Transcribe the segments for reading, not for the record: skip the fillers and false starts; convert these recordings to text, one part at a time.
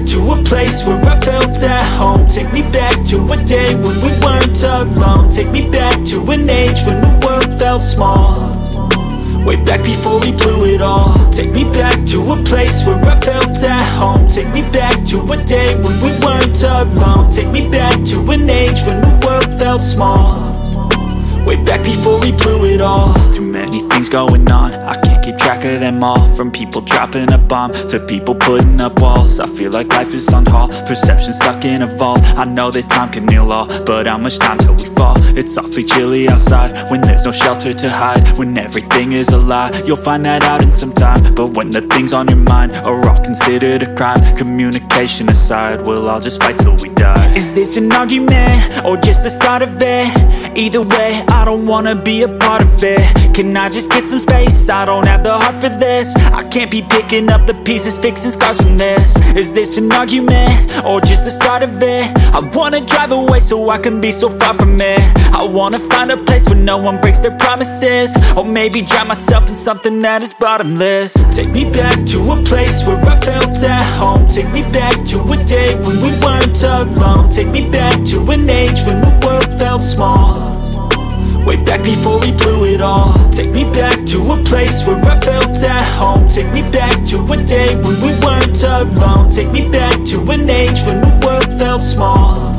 back to a place where I felt at home. Take me back to a day when we weren't alone. Take me back to an age when the world felt small, way back before we blew it all. Take me back to a place where I felt at home. Take me back to a day when we weren't alone. Take me back to an age when the world felt small, way back before we blew it all. Too many things going on, I can't keep track of them all. From people dropping a bomb to people putting up walls. I feel like life is on hold, perception stuck in a vault. I know that time can heal all, but how much time till we fall? It's awfully chilly outside when there's no shelter to hide. When everything is a lie, you'll find that out in some time. But when the things on your mind are all considered a crime, communication aside, we'll all just fight till we die. Is this an argument or just the start of it? Either way, I don't wanna be a part of it. Can I just get some space? I don't have the heart for this. I can't be picking up the pieces, fixing scars from this. Is this an argument or just the start of it? I wanna drive away so I can be so far from it. I wanna find a place where no one breaks their promises, or maybe drown myself in something that is bottomless. Take me back to a place where I felt at home. Take me back to a day when we weren't alone. Take me back to an age when the world felt small, way back before we blew it all. Take me back to a place where I felt at home. Take me back to a day when we weren't alone. Take me back to an age when the world felt small,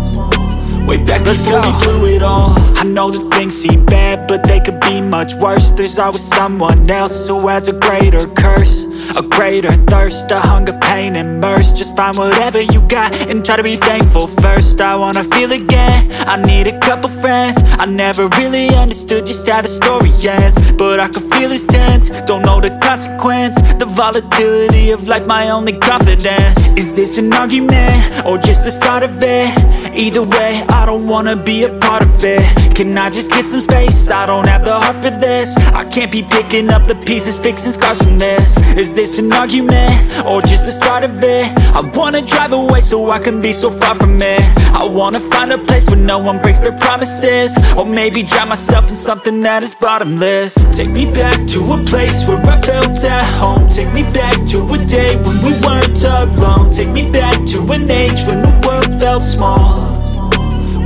way back before we blew it all. I know that things seem bad, but they could be much worse. There's always someone else who has a greater curse, a greater thirst, a hunger, pain, and mercy. Just find whatever you got and try to be thankful first. I wanna feel again, I need a couple friends. I never really understood just how the story ends, but I can feel it's tense, don't know the consequence. The volatility of life, my only confidence. Is this an argument or just the start of it? Either way, I don't wanna be a part of it. Can I just get some space? I don't have the heart for this. I can't be picking up the pieces, fixing scars from this. Is this an argument or just the start of it? I wanna drive away so I can be so far from it. I wanna find a place where no one breaks their promises, or maybe drown myself in something that is bottomless. Take me back to a place where I felt at home. Take me back to a day when we weren't alone. Take me back to an age when the world felt small,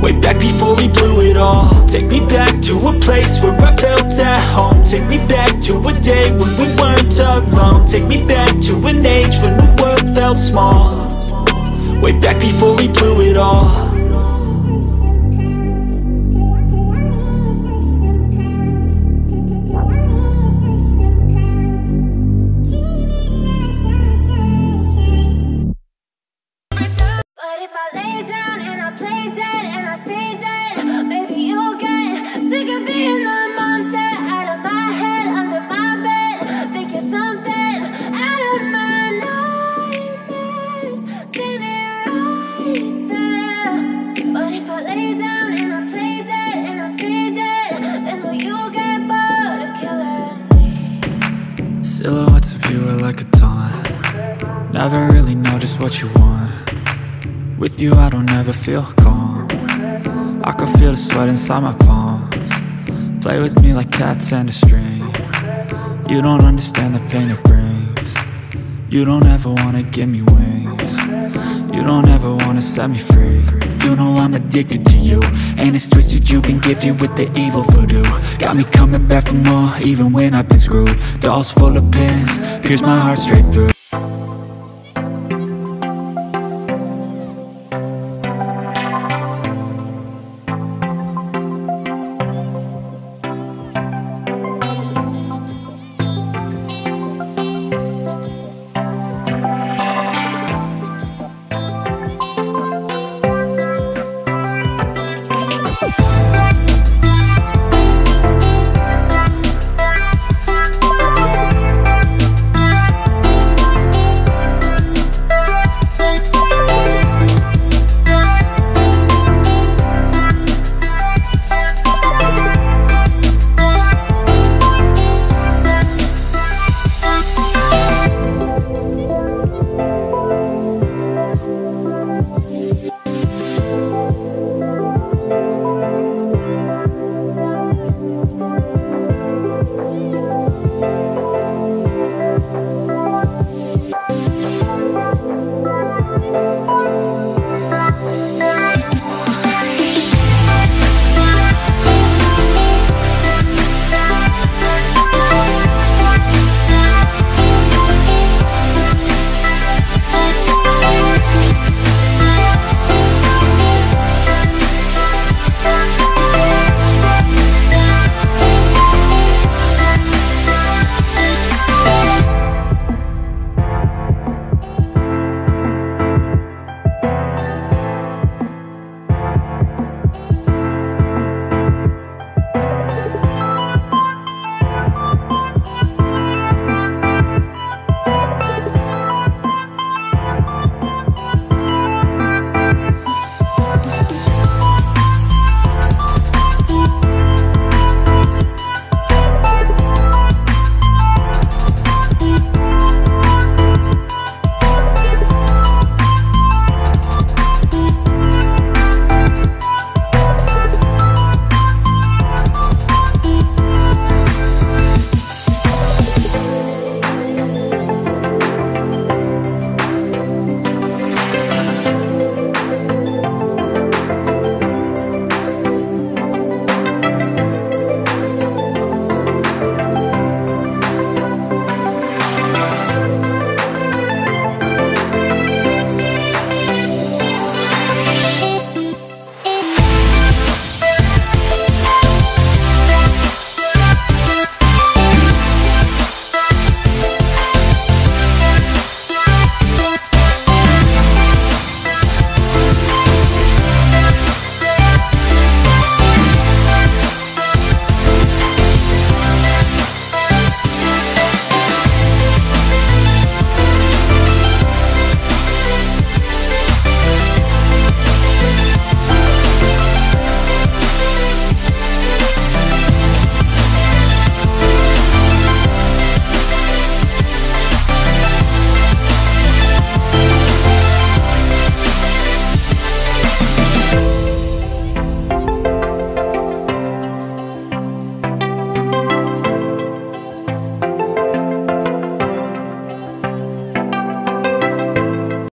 way back before we blew it all. Take me back to a place where I felt at home. Take me back to a day when we weren't alone. Take me back to an age when the world felt small, way back before we blew it all. Silhouettes of you are like a taunt. Never really know just what you want. With you I don't ever feel calm. I can feel the sweat inside my palms. Play with me like cats and a string. You don't understand the pain it brings. You don't ever wanna give me wings. You don't ever wanna set me free. You know I'm addicted to you, and it's twisted, you've been gifted with the evil voodoo. Got me coming back for more, even when I've been screwed. Dolls full of pins, pierce my heart straight through.